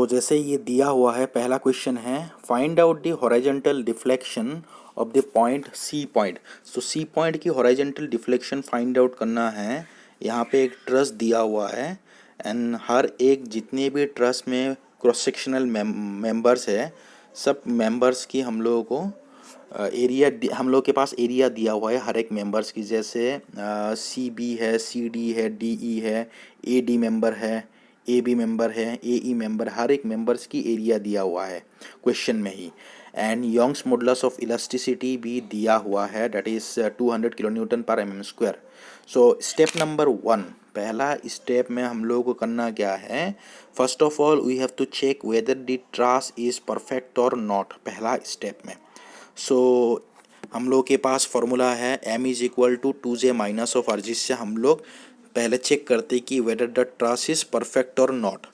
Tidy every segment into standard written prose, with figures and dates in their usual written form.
जैसे ये दिया हुआ है, पहला क्वेश्चन है find out the horizontal deflection of the point C point. C point की हॉरिजॉन्टल डिफ्लेक्शन फाइंड आउट करना है। यहाँ पे एक ट्रस दिया हुआ है एंड हर एक जितने भी ट्रस में क्रॉस सेक्शनल मेंबर्स है, सब मेंबर्स की हम लोगों को एरिया, हम लोग के पास एरिया दिया हुआ है हर एक मेंबर्स की। जैसे सी बी है, सी डी है, डी ई है, ए डी मेंबर है, ए बी मेंबर है, ए ई मेंबर, हर एक मेंबर्स की एरिया दिया हुआ है क्वेश्चन में ही। And Young's modulus of elasticity भी दिया हुआ है, that is 200 kilo newton per M M square. Step number 1, पहला स्टेप में हम लोग को करना क्या है, first of all we have to check whether the truss is perfect और नॉट, पहला स्टेप में। हम लोग के पास फॉर्मूला है m is equal to 2j minus of R, जिससे हम लोग पहले चेक करते कि whether the truss is perfect और नॉट।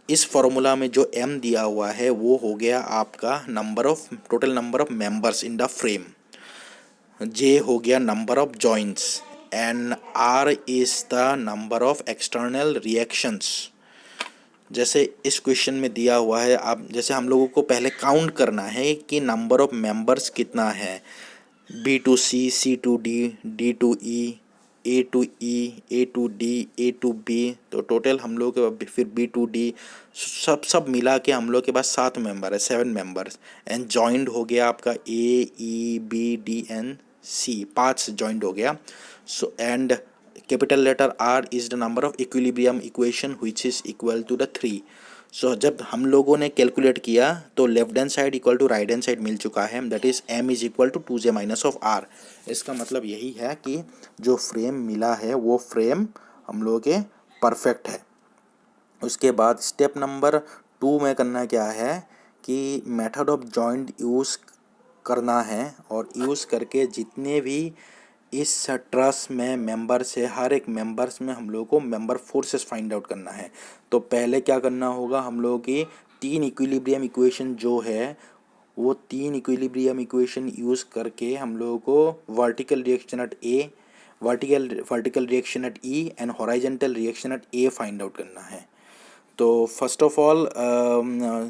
इस फॉर्मूला में जो m दिया हुआ है वो हो गया आपका total number of members in the frame, j हो गया number of joints, and r is the number of external reactions. जैसे इस क्वेश्चन में दिया हुआ है, आप जैसे हम लोगों को पहले काउंट करना है कि नंबर ऑफ मेंबर्स कितना है, B to C, C to D, D to E, A to E, A to D, A to B, तो टोटल हम लोग फिर बी टू डी, सब मिला के हम लोग के पास 7 मेंबर है, 7 मेंबर्स। एंड जॉइंट हो गया आपका A E B D N C, 5 joint हो गया। And capital letter R is the number of equilibrium equation which is equal to the 3। जब हम लोगों ने कैलकुलेट किया तो left hand side equal to right hand side मिल चुका है, that is m is equal to 2j minus of r। इसका मतलब यही है कि जो फ्रेम मिला है वो फ्रेम हम लोगों के परफेक्ट है। उसके बाद स्टेप नंबर 2 में करना क्या है कि मेथड ऑफ जॉइंट यूज़ करना है, और यूज़ करके जितने भी इस ट्रस में मेंबर्स है, हर एक मेंबर्स में हम लोग को मेंबर फोर्सेस फाइंड आउट करना है। तो पहले क्या करना होगा, हम लोगों की 3 इक्विलिब्रियम इक्वेशन जो है वो 3 इक्विलिब्रियम इक्वेशन यूज़ करके हम लोगों को vertical reaction at A, vertical reaction at E and horizontal reaction at A find out करना है। तो first of all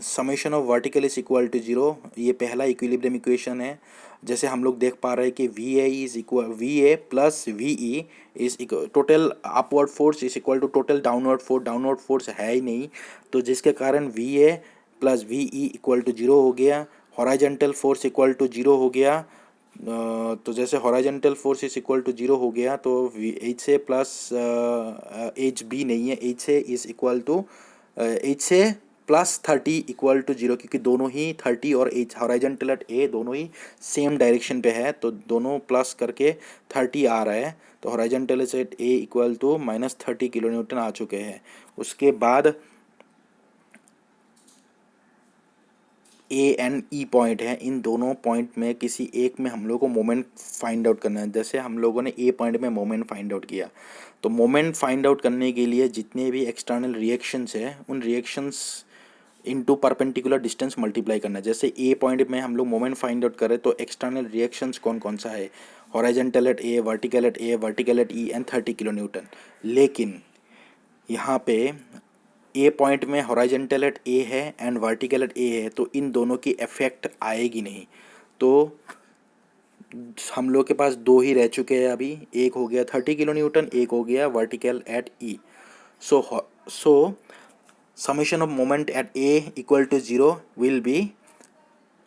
summation of vertical is equal to 0, ये पहला इक्विलिब्रियम इक्वेशन है। जैसे हम लोग देख पा रहे हैं कि V A is equal V A plus V E is total upward force is equal to total downward force है ही नहीं, तो जिसके कारण V A plus V E equal to 0 हो गया। हॉरिजॉन्टल फोर्स इक्वल टू 0 हो गया। तो जैसे horizontal force is equal to 0 हो गया तो H A plus H B नहीं है, H A is equal to H से प्लस 30 इक्वल टू 0, क्योंकि दोनों ही 30 और एच हॉरिजॉन्टल एट ए दोनों ही सेम डायरेक्शन पे है, तो दोनों प्लस करके 30 आ रहा है। तो horizontal at A equal to -30 kilo newton आ चुके हैं। उसके बाद ए एंड ई पॉइंट है, इन दोनों पॉइंट में किसी एक में हम लोग को मोमेंट फाइंड आउट करना है। जैसे हम लोगों ने ए पॉइंट में मोमेंट फाइंड आउट किया, तो मोमेंट फाइंड आउट करने के लिए जितने भी एक्सटर्नल रिएक्शंस है उन reactions into perpendicular distance multiply करना है। जैसे ए पॉइंट में हम लोग मोमेंट फाइंड आउट करें तो एक्सटर्नल रिएक्शंस कौन कौन सा है, horizontal at A, vertical at E and 30 kilo newton. लेकिन यहाँ पे ए पॉइंट में हॉरिजॉन्टल एट ए है एंड वर्टिकल एट ए है, तो इन दोनों की इफेक्ट आएगी नहीं। तो हम लोग के पास दो ही रह चुके हैं अभी, एक हो गया 30 किलो न्यूटन, एक हो गया vertical at E. So summation of moment at A equal to 0 will be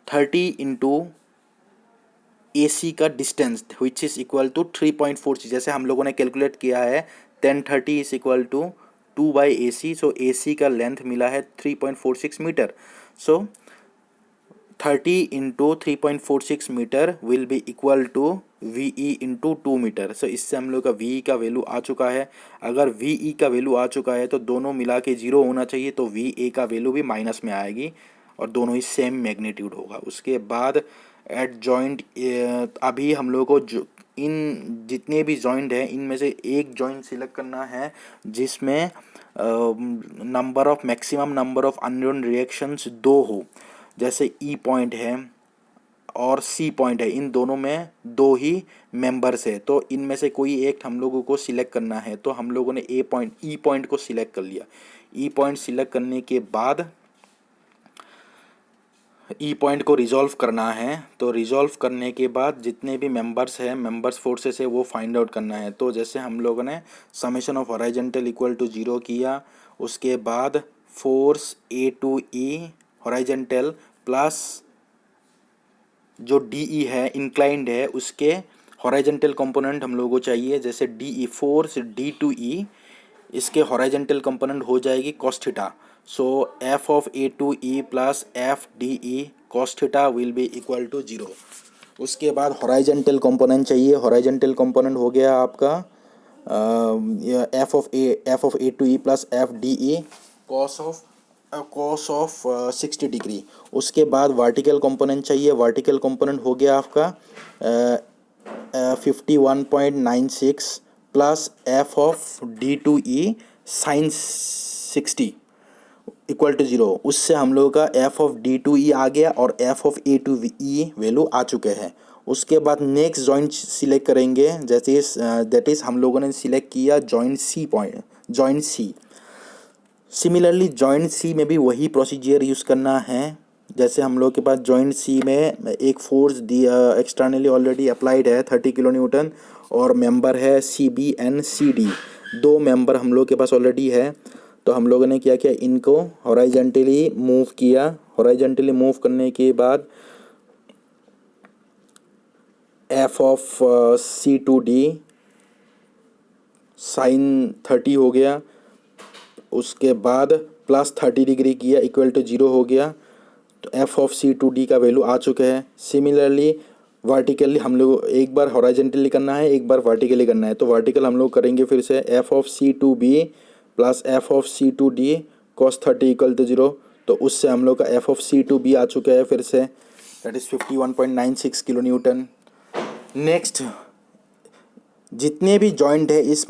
30 into A C का distance which is equal to 3.46। जैसे हम लोगों ने कैलकुलेट किया है 1030 is equal to 2/AC। So A C का लेंथ मिला है 3.46 metre. So 30 into 3.46 metre will be equal to V E into 2 metre. So इससे हम लोग का वी ई का वैल्यू आ चुका है। अगर वी ई का वैल्यू आ चुका है तो दोनों मिला के 0 होना चाहिए, तो वी ए का वैल्यू भी माइनस में आएगी और दोनों ही सेम मैग्नीट्यूड होगा। उसके बाद एट जॉइंट, अभी हम लोग को जो इन जितने भी जॉइंट हैं इनमें से एक जॉइंट सिलेक्ट करना है जिसमें maximum number of unknown reactions 2 हो। जैसे ई पॉइंट है, और सी पॉइंट है, इन दोनों में दो ही मेंबर्स है, तो इनमें से कोई एक हम लोगों को सिलेक्ट करना है। तो हम लोगों ने ए पॉइंट ई पॉइंट को सिलेक्ट कर लिया। ई पॉइंट सिलेक्ट करने के बाद ई पॉइंट को रिजॉल्व करना है। तो रिजॉल्व करने के बाद जितने भी मेंबर्स हैं, मेंबर्स फोर्सेस है, वो फाइंड आउट करना है। तो जैसे हम लोगों ने summation of horizontal equal to 0 किया, उसके बाद force A to E horizontal plus जो डी ई है इंक्लाइंड है उसके हॉराइजेंटल कंपोनेंट हम लोगों को चाहिए। जैसे D E force D to E, इसके हॉराइजेंटल कंपोनेंट हो जाएगी cos theta. So F of A to E plus F D E cos theta will be equal to 0। उसके बाद हॉराइजेंटल कंपोनेंट चाहिए। हॉराइजेंटल कंपोनेंट हो गया आपका F of A to E plus F D E cos of 60 degree. उसके बाद vertical component चाहिए। Vertical component हो गया आपका 51.96 plus F of D to E sine 60 equal to 0। उससे हम लोगों का F of D to E आ गया और F of A to E value आ चुके हैं। उसके बाद नेक्स्ट जॉइंट सिलेक्ट करेंगे, जैसे दैट इज़ हम लोगों ने सिलेक्ट किया जॉइंट सी पॉइंट, जॉइंट सी। सिमिलरली जॉइंट सी में भी वही प्रोसीजर यूज़ करना है। जैसे हम लोग के पास जॉइंट सी में एक फोर्स एक्सटर्नली ऑलरेडी अप्लाइड है 30 किलो न्यूटन, और मेंबर है C B and C D, दो मेंबर हम लोग के पास ऑलरेडी है। तो हम लोगों ने क्या किया, इनको हॉराइजेंटली मूव किया। हॉराइजेंटली मूव करने के बाद F of C to D sine 30 हो गया। उसके बाद प्लस 30 डिग्री किया इक्वल टू 0 हो गया। तो F of C to D का वैल्यू आ चुके हैं। सिमिलरली वर्टिकली हम लोग एक बार हॉराइजेंटली करना है, एक बार वर्टिकली करना है। तो वर्टिकल हम लोग करेंगे फिर से F of C to B plus F of C to D cos 30 equal to 0। तो उससे हम लोग का F of C to B आ चुका है फिर से, that is 51.96 kilo newton. Next जितने भी जॉइंट है इस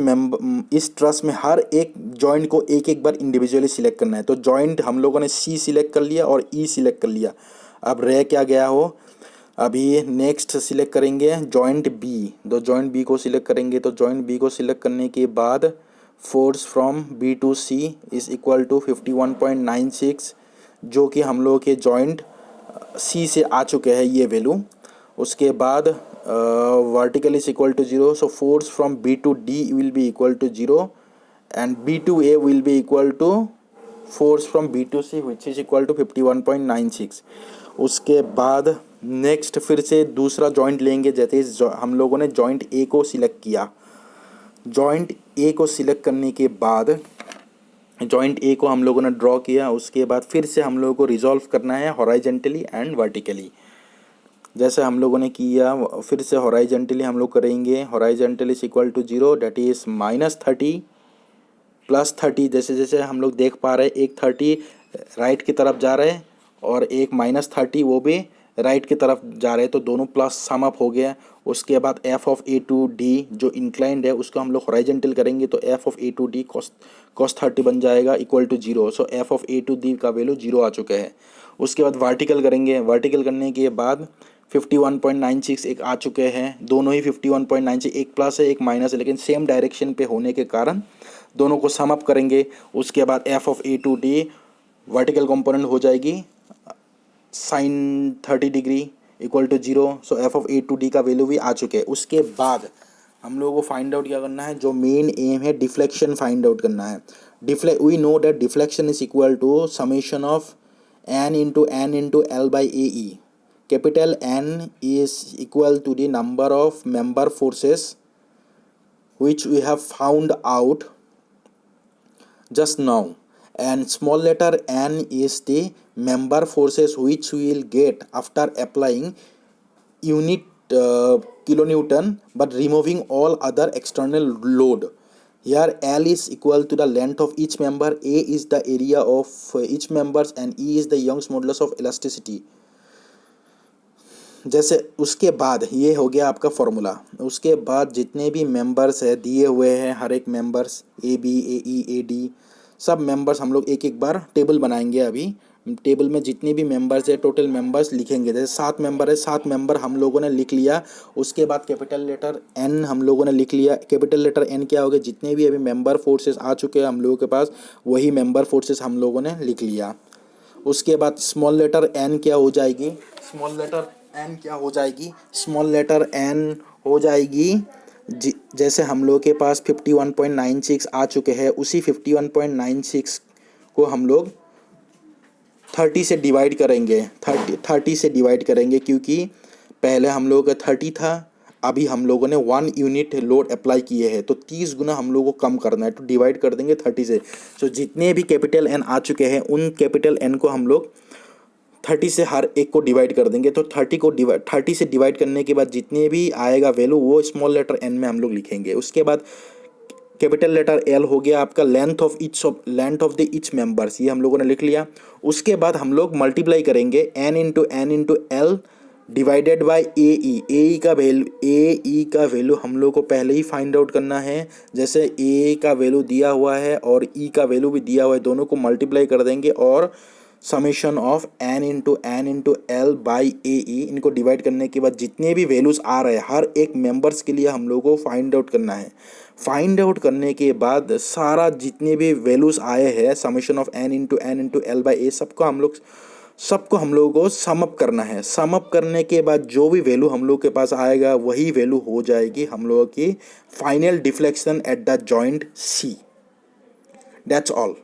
ट्रस में, हर एक जॉइंट को एक एक बार इंडिविजुअली सिलेक्ट करना है। तो जॉइंट हम लोगों ने सी सिलेक्ट कर लिया और ई सिलेक्ट कर लिया। अब रह क्या गया हो, अभी नेक्स्ट सिलेक्ट करेंगे जॉइंट बी। तो जॉइंट बी को सिलेक्ट करेंगे। तो जॉइंट बी को सिलेक्ट करने के बाद force from B to C is equal to 51.96, जो कि हम लोग के जॉइंट सी से आ चुके हैं ये वैल्यू। उसके बाद vertical is equal to 0, so force from B to D will be equal to 0 and B to A will be equal to force from B to C which is equal to 51.96। उसके बाद next फिर से दूसरा joint लेंगे। जैसे हम लोगों ने जॉइंट ए को सिलेक्ट किया। जॉइंट ए को सिलेक्ट करने के बाद जॉइंट ए को हम लोगों ने ड्रॉ किया। उसके बाद फिर से हम लोगों को रिजॉल्व करना है हॉराइजेंटली एंड वर्टिकली। जैसे हम लोगों ने किया फिर से हॉराइजेंटली हम लोग करेंगे। Horizontally is equal to 0, that is -30 plus 30। जैसे जैसे हम लोग देख पा रहे हैं, एक 30 राइट की तरफ जा रहे हैं और एक -30 वो भी राइट की तरफ जा रहे हैं, तो दोनों प्लस सम अप हो गया। उसके बाद F of A to D जो इंक्लाइंड है उसको हम लोग हॉराइजेंटल करेंगे। तो F of A to D cos 30 बन जाएगा equal to 0। So F of A to D का वैल्यू 0 आ चुका है। उसके बाद वर्टिकल करेंगे। वर्टिकल करने के बाद 51.96 एक आ चुके हैं। दोनों ही 51.96, एक प्लस है एक माइनस है, लेकिन सेम डायरेक्शन पे होने के कारण दोनों को सम अप करेंगे। उसके बाद F of A to D vertical component हो जाएगी sine 30 degree equal to 0। So F of A to D का वैल्यू भी आ चुके हैं। उसके बाद हम लोगों को फाइंड आउट क्या करना है, जो मेन एम है डिफ्लेक्शन फाइंड आउट करना है। We know that deflection is equal to summation of N into L by A E. Capital N is equal to the number of member forces which we have found out just now, and small letter n is the member forces which we will get after applying unit kilonewton but removing all other external load. Here L is equal to the length of each member, A is the area of each members, and E is the Young's modulus of elasticity. जैसे उसके बाद ये हो गया आपका formula. उसके बाद जितने भी मेंबर्स है दिए हुए हैं, हर एक members A B A E A D सब मेंबर्स हम लोग एक एक बार टेबल बनाएंगे अभी टेबल में जितने भी मेंबर्स है टोटल मेंबर्स लिखेंगे। जैसे 7 मेंबर है, 7 मेंबर हम लोगों ने लिख लिया। उसके बाद कैपिटल लेटर एन हम लोगों ने लिख लिया। कैपिटल लेटर एन क्या हो गया, जितने भी अभी मेंबर फोर्सेस आ चुके हैं हम लोगों के पास वही मेंबर फोर्सेस हम लोगों ने लिख लिया। उसके बाद स्मॉल लेटर एन क्या हो जाएगी, स्मॉल लेटर एन क्या हो जाएगी, स्मॉल लेटर एन हो जाएगी जैसे हम लोग के पास 51.96 आ चुके हैं, उसी 51.96 को हम लोग 30 से डिवाइड करेंगे। 30 से डिवाइड करेंगे क्योंकि पहले हम लोगों का 30 था, अभी हम लोगों ने 1 यूनिट लोड अप्लाई किए हैं तो 30 गुना हम लोगों को कम करना है, तो डिवाइड कर देंगे 30 से। तो जितने भी कैपिटल एन आ चुके हैं उन कैपिटल एन को हम लोग 30 से हर एक को डिवाइड कर देंगे। तो 30 से डिवाइड करने के बाद जितने भी आएगा वैल्यू वो स्मॉल लेटर एन में हम लोग लिखेंगे। उसके बाद कैपिटल लेटर एल हो गया आपका length of the each members, ये हम लोगों ने लिख लिया। उसके बाद हम लोग मल्टीप्लाई करेंगे N into L divided by A का वैल्यू हम लोग को पहले ही फाइंड आउट करना है। जैसे ए का वैल्यू दिया हुआ है और ई का वैल्यू भी दिया हुआ है, दोनों को मल्टीप्लाई कर देंगे और summation of N into L by A, इनको डिवाइड करने के बाद जितने भी वैल्यूज़ आ रहे हैं हर एक मेंबर्स के लिए हम लोगों को फाइंड आउट करना है। फाइंड आउट करने के बाद सारा जितने भी वैल्यूज़ आए हैं summation of N into L by A सबको हम लोगों को सम अप करना है। सम अप करने के बाद जो भी वैल्यू हम लोग के पास आएगा वही वैल्यू हो जाएगी हम लोगों की final deflection at the joint C. That's all.